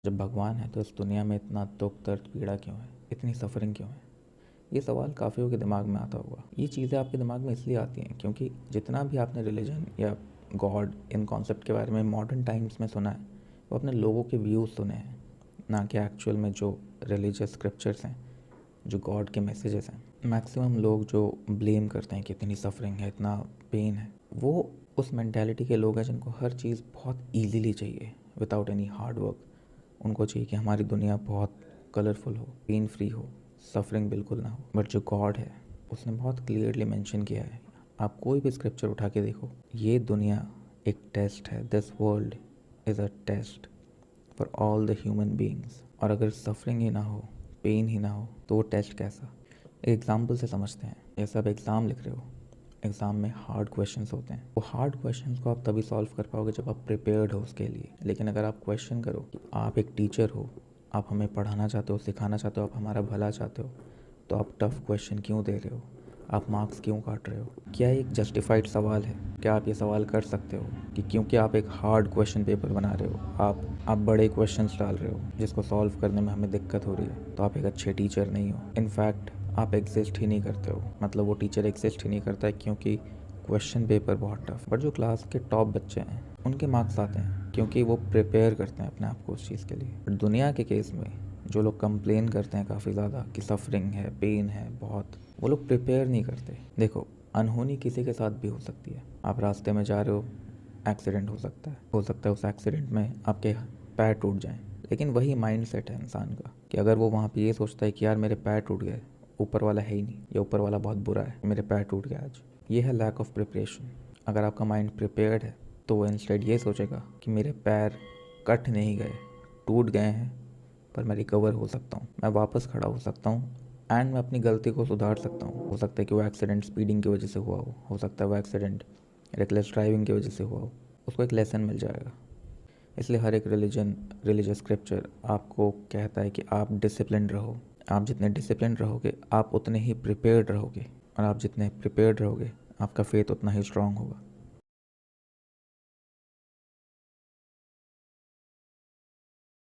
जब भगवान है तो इस दुनिया में इतना दुख दर्द पीड़ा क्यों है, इतनी सफरिंग क्यों है? ये सवाल काफ़ियों के दिमाग में आता होगा। ये चीज़ें आपके दिमाग में इसलिए आती हैं क्योंकि जितना भी आपने रिलीजन या गॉड इन कॉन्सेप्ट के बारे में मॉडर्न टाइम्स में सुना है वो अपने लोगों के व्यूज़ सुने हैं, ना कि एक्चुअल में जो रिलीजियस स्क्रिप्चर्स हैं, जो गॉड के मैसेजेस हैं। मैक्सिमम लोग जो ब्लेम करते हैं कि इतनी सफरिंग है, इतना पेन है, वो उस मेंटालिटी के लोग हैं जिनको हर चीज़ बहुत ईजीली चाहिए विदाउट एनी हार्ड वर्क। उनको चाहिए कि हमारी दुनिया बहुत कलरफुल हो, पेन फ्री हो, सफरिंग बिल्कुल ना हो। बट जो गॉड है उसने बहुत क्लियरली मेंशन किया है, आप कोई भी स्क्रिप्चर उठा के देखो, ये दुनिया एक टेस्ट है। This world is a test for all the human beings. और अगर सफरिंग ही ना हो, पेन ही ना हो, तो वो टेस्ट कैसा? एक एग्जाम्पल से समझते हैं। जैसे आप एग्ज़ाम लिख रहे हो, एग्ज़ाम में हार्ड क्वेश्चंस होते हैं। वो हार्ड क्वेश्चंस को आप तभी सॉल्व कर पाओगे जब आप प्रिपेयर्ड हो उसके लिए। लेकिन अगर आप क्वेश्चन करो कि आप एक टीचर हो, आप हमें पढ़ाना चाहते हो, सिखाना चाहते हो, आप हमारा भला चाहते हो, तो आप टफ़ क्वेश्चन क्यों दे रहे हो, आप मार्क्स क्यों काट रहे हो? क्या एक जस्टिफाइड सवाल है? क्या आप ये सवाल कर सकते हो कि क्योंकि आप एक हार्ड क्वेश्चन पेपर बना रहे हो, आप बड़े क्वेश्चंस डाल रहे हो जिसको सॉल्व करने में हमें दिक्कत हो रही है, तो आप एक अच्छे टीचर नहीं हो? इनफैक्ट आप एग्जिस्ट ही नहीं करते हो। मतलब वो टीचर एग्जिस्ट ही नहीं करता है क्योंकि क्वेश्चन पेपर बहुत टफ। बट जो क्लास के टॉप बच्चे हैं उनके मार्क्स आते हैं क्योंकि वो प्रिपेयर करते हैं अपने आप को उस चीज़ के लिए। बट दुनिया के केस में जो लोग कंप्लेन करते हैं काफ़ी ज़्यादा कि सफरिंग है, पेन है बहुत, वो लोग प्रिपेयर नहीं करते। देखो, अनहोनी किसी के साथ भी हो सकती है। आप रास्ते में जा रहे हो, एक्सीडेंट हो सकता है उस एक्सीडेंट में आपके पैर टूट जाएं। लेकिन वही माइंड सेट है इंसान का कि अगर वो वहाँ पे ये सोचता है कि यार मेरे पैर टूट गए, ऊपर वाला है ही नहीं, या ऊपर वाला बहुत बुरा है, मेरे पैर टूट गया आज, ये है लैक ऑफ प्रिपरेशन। अगर आपका माइंड प्रिपेयर्ड है तो वो इंस्टेड ये सोचेगा कि मेरे पैर कट नहीं गए, टूट गए हैं, पर मैं रिकवर हो सकता हूँ, मैं वापस खड़ा हो सकता हूँ, एंड मैं अपनी गलती को सुधार सकता हूँ। हो सकता है कि वो एक्सीडेंट स्पीडिंग की वजह से हुआ हो सकता है वो एक्सीडेंट रेकलेस ड्राइविंग की वजह से हुआ हो, उसको एक लेसन मिल जाएगा। इसलिए हर एक रिलीजियस स्क्रिप्चर आपको कहता है कि आप डिसिप्लिन रहो। आप जितने डिसिप्लिन रहोगे आप उतने ही प्रिपेयर्ड रहोगे, और आप जितने प्रिपेयर्ड रहोगे आपका फेथ उतना ही स्ट्रांग होगा।